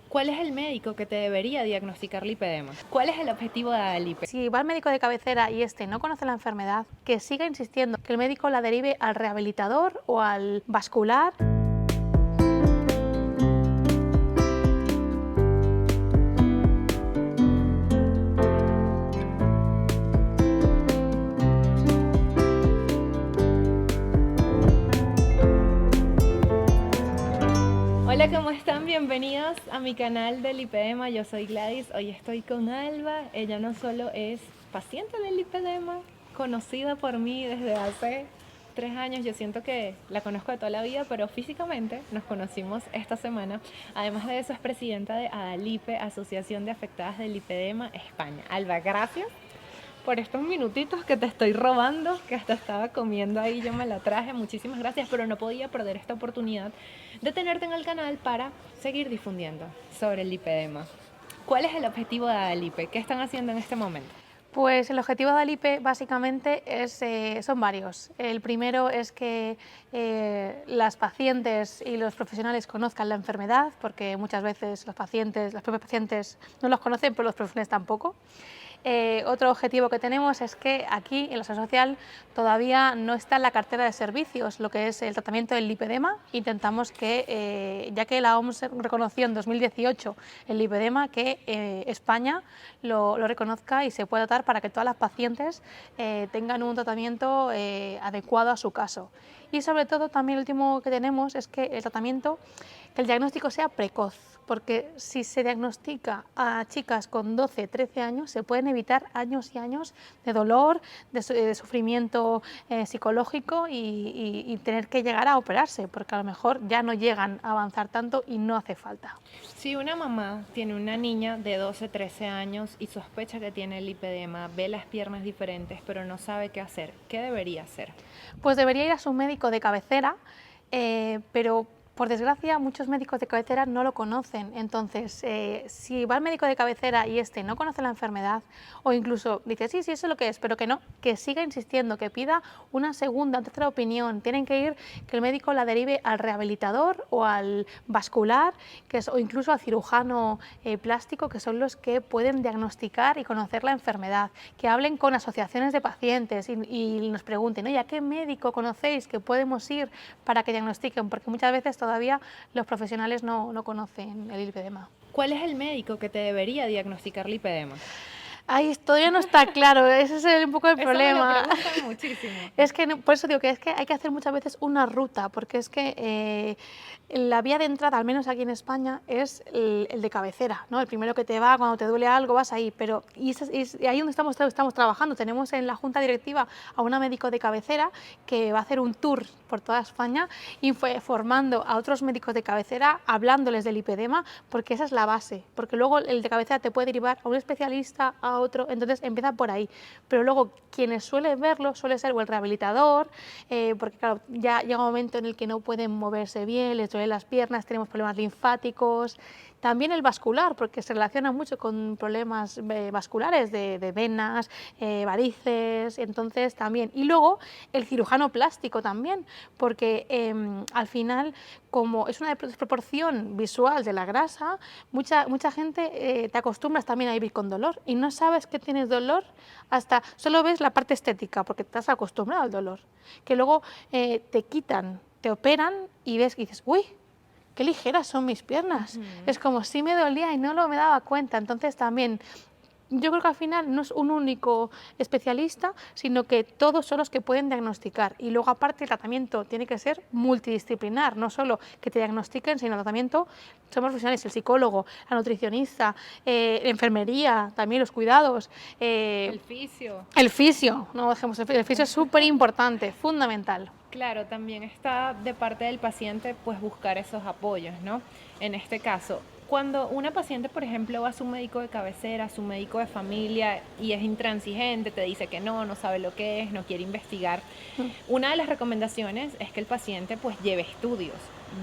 ¿Cuál es el médico que te debería diagnosticar lipedema? ¿Cuál es el objetivo de ADALIPE? Si va al médico de cabecera y este no conoce la enfermedad, que siga insistiendo que el médico la derive al rehabilitador o al vascular. Hola, ¿cómo están? Bienvenidos a mi canal de lipedema. Yo soy Gladys. Hoy estoy con Alba. Ella no solo es paciente de lipedema, conocida por mí desde hace 3 años. Yo siento que la conozco de toda la vida, pero físicamente nos conocimos esta semana. Además de eso, es presidenta de ADALIPE, Asociación de Afectadas de Lipedema España. Alba, gracias por estos minutitos que te estoy robando, que hasta estaba comiendo ahí, yo me la traje, muchísimas gracias, pero no podía perder esta oportunidad de tenerte en el canal para seguir difundiendo sobre el lipedema. ¿Cuál es el objetivo de ADALIPE? ¿Qué están haciendo en este momento? Pues el objetivo de ADALIPE básicamente son varios. El primero es que las pacientes y los profesionales conozcan la enfermedad, porque muchas veces los pacientes, las propias pacientes no los conocen, pero los profesionales tampoco. Otro objetivo que tenemos es que aquí en la Seguridad Social todavía no está en la cartera de servicios lo que es el tratamiento del lipedema. Intentamos que, ya que la OMS reconoció en 2018 el lipedema, que España lo reconozca y se pueda tratar para que todas las pacientes tengan un tratamiento adecuado a su caso. Y sobre todo también el último que tenemos es que el tratamiento, que el diagnóstico sea precoz, porque si se diagnostica a chicas con 12, 13 años, se pueden evitar años y años de dolor, de sufrimiento psicológico y tener que llegar a operarse, porque a lo mejor ya no llegan a avanzar tanto y no hace falta. Si una mamá tiene una niña de 12, 13 años y sospecha que tiene lipedema, ve las piernas diferentes, pero no sabe qué hacer, ¿qué debería hacer? Pues debería ir a su médico de cabecera, pero por desgracia muchos médicos de cabecera no lo conocen. Entonces, si va al médico de cabecera y este no conoce la enfermedad, o incluso dice sí, sí, eso es lo que es, pero que no, que siga insistiendo, que pida una segunda o tercera opinión. Tienen que ir, que el médico la derive al rehabilitador o al vascular, o incluso al cirujano plástico, que son los que pueden diagnosticar y conocer la enfermedad. Que hablen con asociaciones de pacientes y nos pregunten, oye, ¿a qué médico conocéis que podemos ir para que diagnostiquen? Porque muchas veces todavía los profesionales no conocen el lipedema. ¿Cuál es el médico que te debería diagnosticar lipedema? Ay, todavía no está claro, ese es un poco el problema. Eso me lo preguntan muchísimo. Es que, por eso digo que es que hay que hacer muchas veces una ruta, porque es que la vía de entrada, al menos aquí en España, es el de cabecera, ¿no? El primero que te va, cuando te duele algo, vas ahí, pero y ahí donde estamos trabajando. Tenemos en la Junta Directiva a una médico de cabecera que va a hacer un tour por toda España y fue formando a otros médicos de cabecera, hablándoles del lipedema, porque esa es la base, porque luego el de cabecera te puede derivar a un especialista, a otro, entonces empieza por ahí. Pero luego quienes suelen verlo suele ser o el rehabilitador, porque claro, ya llega un momento en el que no pueden moverse bien, les duelen las piernas, tenemos problemas linfáticos. También el vascular, porque se relaciona mucho con problemas vasculares de venas, varices, entonces también. Y luego el cirujano plástico también, porque al final, como es una desproporción visual de la grasa, mucha gente te acostumbras también a vivir con dolor y no sabes que tienes dolor hasta solo ves la parte estética, porque estás acostumbrado al dolor, que luego te quitan, te operan y ves que dices, uy, qué ligeras son mis piernas. Es como si me dolía y no me daba cuenta. Entonces también yo creo que al final no es un único especialista, sino que todos son los que pueden diagnosticar. Y luego aparte el tratamiento tiene que ser multidisciplinar, no solo que te diagnostiquen, sino el tratamiento, somos profesionales, el psicólogo, la nutricionista, la enfermería, también los cuidados. El fisio. El fisio, no dejemos el fisio es súper importante, fundamental. Claro, también está de parte del paciente pues buscar esos apoyos, ¿no? En este caso, cuando una paciente, por ejemplo, va a su médico de cabecera, a su médico de familia y es intransigente, te dice que no sabe lo que es, no quiere investigar, una de las recomendaciones es que el paciente pues lleve estudios.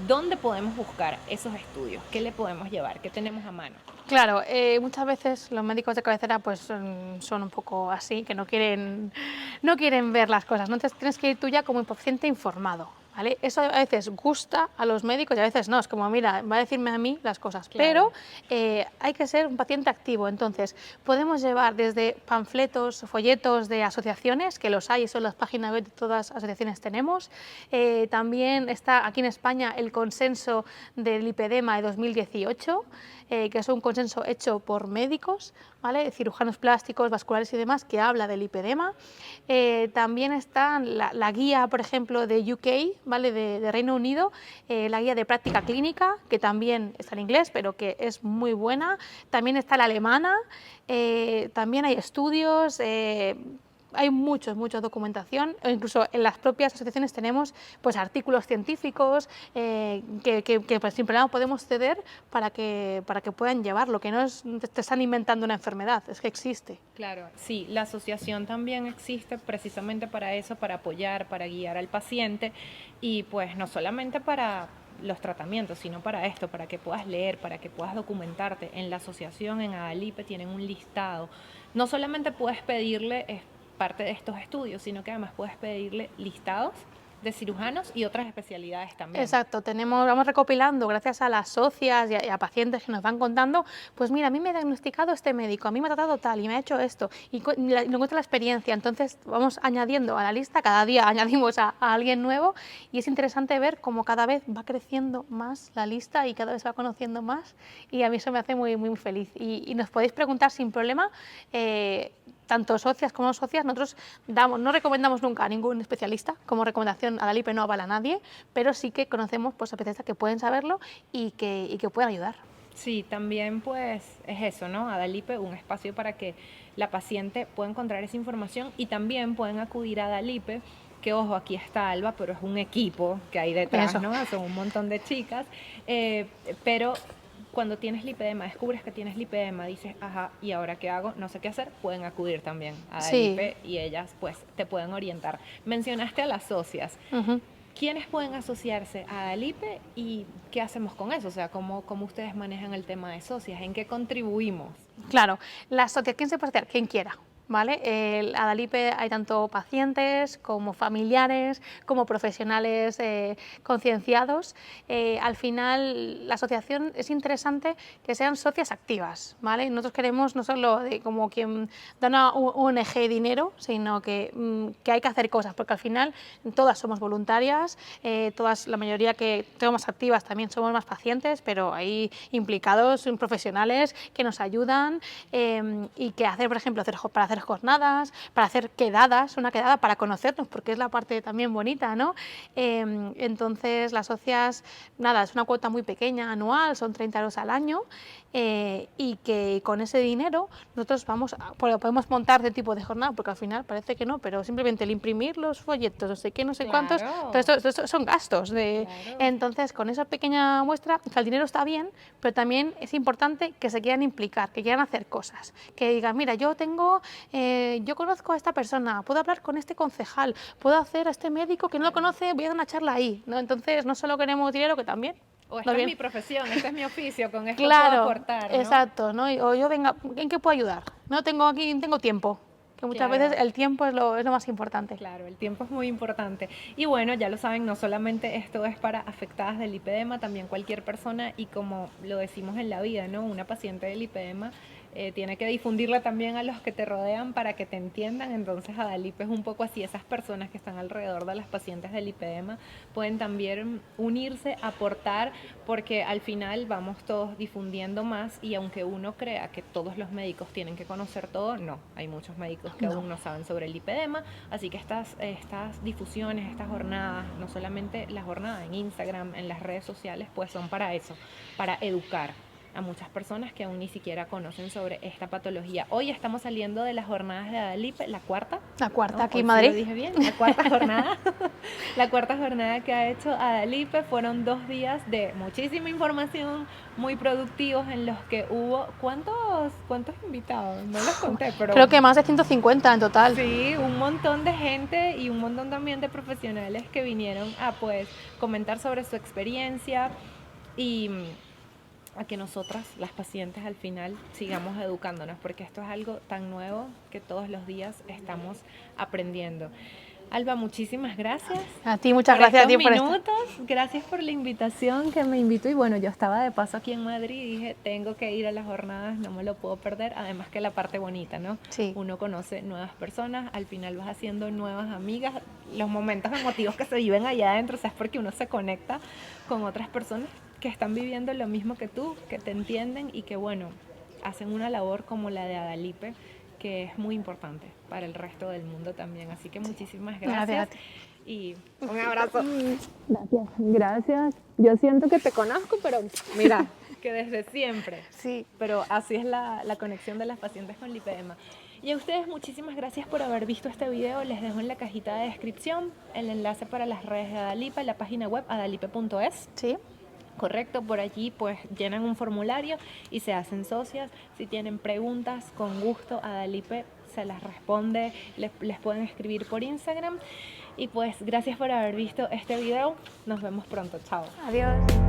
¿Dónde podemos buscar esos estudios? ¿Qué le podemos llevar? ¿Qué tenemos a mano? Claro, muchas veces los médicos de cabecera pues son un poco así, que no quieren ver las cosas, ¿no? Entonces tienes que ir tú ya como paciente informado, ¿vale? Eso a veces gusta a los médicos y a veces no, es como, mira, va a decirme a mí las cosas, Claro. pero hay que ser un paciente activo, entonces podemos llevar desde panfletos, folletos de asociaciones, que los hay, eso en las páginas web de todas las asociaciones tenemos, también está aquí en España el consenso del lipedema de 2018, que es un consenso hecho por médicos, ¿vale? Cirujanos plásticos, vasculares y demás, que habla del lipedema. También está la guía, por ejemplo, de UK, ¿vale? de Reino Unido, la guía de práctica clínica, que también está en inglés, pero que es muy buena. También está la alemana, también hay estudios, hay mucha documentación, e incluso en las propias asociaciones tenemos pues, artículos científicos que pues, sin problema podemos ceder para que puedan llevarlo, que no es te están inventando una enfermedad, es que existe. Claro, sí, la asociación también existe precisamente para eso, para apoyar, para guiar al paciente y pues no solamente para los tratamientos, sino para esto, para que puedas leer, para que puedas documentarte. En la asociación, en ADALIPE, tienen un listado. No solamente puedes pedirle parte de estos estudios, sino que además puedes pedirle listados de cirujanos y otras especialidades también. Exacto, vamos recopilando gracias a las socias y a pacientes que nos van contando, pues mira, a mí me ha diagnosticado este médico, a mí me ha tratado tal y me ha hecho esto, y nos cuenta la experiencia, entonces vamos añadiendo a la lista, cada día añadimos a alguien nuevo y es interesante ver cómo cada vez va creciendo más la lista y cada vez se va conociendo más y a mí eso me hace muy, muy feliz. Y nos podéis preguntar sin problema, tanto socias como no socias, nosotros no recomendamos nunca a ningún especialista, como recomendación ADALIPE no avala a nadie, pero sí que conocemos pues, especialistas que pueden saberlo y que pueden ayudar. Sí, también pues es eso, ¿no? ADALIPE, un espacio para que la paciente pueda encontrar esa información y también pueden acudir a ADALIPE, que ojo, aquí está Alba, pero es un equipo que hay detrás, Eso. ¿no? Son un montón de chicas, pero cuando tienes lipedema, descubres que tienes lipedema, dices, ajá, ¿y ahora qué hago? No sé qué hacer, pueden acudir también a ADALIPE y ellas pues te pueden orientar. Mencionaste a las socias. ¿Quiénes pueden asociarse a ADALIPE y qué hacemos con eso? O sea, ¿cómo ustedes manejan el tema de socias? ¿En qué contribuimos? Claro, la sociedad, ¿quién se puede hacer? Quien quiera. ¿Vale? El ADALIPE hay tanto pacientes como familiares, como profesionales concienciados. Al final, la asociación es interesante que sean socias activas. ¿Vale? Nosotros queremos no solo como quien da una ONG dinero, sino que hay que hacer cosas, porque al final todas somos voluntarias, todas, la mayoría que somos activas también somos más pacientes, pero hay implicados profesionales que nos ayudan y que hacer, por ejemplo, para hacer jornadas, para hacer quedadas, una quedada para conocernos, porque es la parte también bonita, ¿no? Entonces, las socias, nada, es una cuota muy pequeña anual, son 30 euros al año, y que con ese dinero nosotros podemos montar este tipo de jornada, porque al final parece que no, pero simplemente el imprimir los folletos, no sé qué, no sé cuántos, todo esto son gastos. Entonces, con esa pequeña muestra, el dinero está bien, pero también es importante que se quieran implicar, que quieran hacer cosas, que digan, mira, yo conozco a esta persona, puedo hablar con este concejal, puedo hacer a este médico que no lo conoce, voy a dar una charla ahí, ¿no? Entonces, no solo queremos dinero, que también. O esta es mi profesión, este es mi oficio, con esto claro, puedo aportar, ¿no? Exacto, ¿no? O yo venga, ¿en qué puedo ayudar? No tengo tiempo, que muchas veces el tiempo es lo más importante. Claro, el tiempo es muy importante. Y bueno, ya lo saben, no solamente esto es para afectadas del lipedema, también cualquier persona, y como lo decimos en la vida, ¿no? Una paciente de lipedema tiene que difundirla también a los que te rodean para que te entiendan. Entonces ADALIPE es un poco así, esas personas que están alrededor de las pacientes de lipedema pueden también unirse, aportar, porque al final vamos todos difundiendo más y aunque uno crea que todos los médicos tienen que conocer todo, no, hay muchos médicos que aún no saben sobre el lipedema, así que estas difusiones, estas jornadas, no solamente la jornada en Instagram, en las redes sociales, pues son para eso, para educar a muchas personas que aún ni siquiera conocen sobre esta patología. Hoy estamos saliendo de las jornadas de ADALIPE, la cuarta. La cuarta, ¿no? aquí en Madrid. Sí, lo dije bien, la cuarta jornada. La cuarta jornada que ha hecho ADALIPE fueron 2 días de muchísima información, muy productivos, en los que hubo, ¿cuántos invitados? No los conté, pero... Creo que más de 150 en total. Sí, un montón de gente y un montón también de profesionales que vinieron a pues comentar sobre su experiencia y a que nosotras, las pacientes, al final sigamos educándonos, porque esto es algo tan nuevo que todos los días estamos aprendiendo. Alba, muchísimas gracias. A ti, muchas por gracias a estos ti por estar. minutos. Gracias por la invitación que me invitó. Y bueno, yo estaba de paso aquí en Madrid y dije, tengo que ir a las jornadas, no me lo puedo perder. Además que la parte bonita, ¿no? Sí. Uno conoce nuevas personas, al final vas haciendo nuevas amigas. Los momentos emotivos que se viven allá adentro, o sea, es porque uno se conecta con otras personas que están viviendo lo mismo que tú, que te entienden y que, bueno, hacen una labor como la de Adalipe, que es muy importante para el resto del mundo también. Así que muchísimas Gracias a gracias ti. y un abrazo. Gracias, gracias. Yo siento que te conozco, pero mira, que desde siempre. Sí. Pero así es la conexión de las pacientes con lipedema. Y a ustedes muchísimas gracias por haber visto este video. Les dejo en la cajita de descripción el enlace para las redes de Adalipe, la página web adalipe.es. Sí. Correcto, por allí pues llenan un formulario y se hacen socias. Si tienen preguntas, con gusto Adalipe se las responde, les pueden escribir por Instagram. Y pues gracias por haber visto este video, nos vemos pronto, chao. Adiós.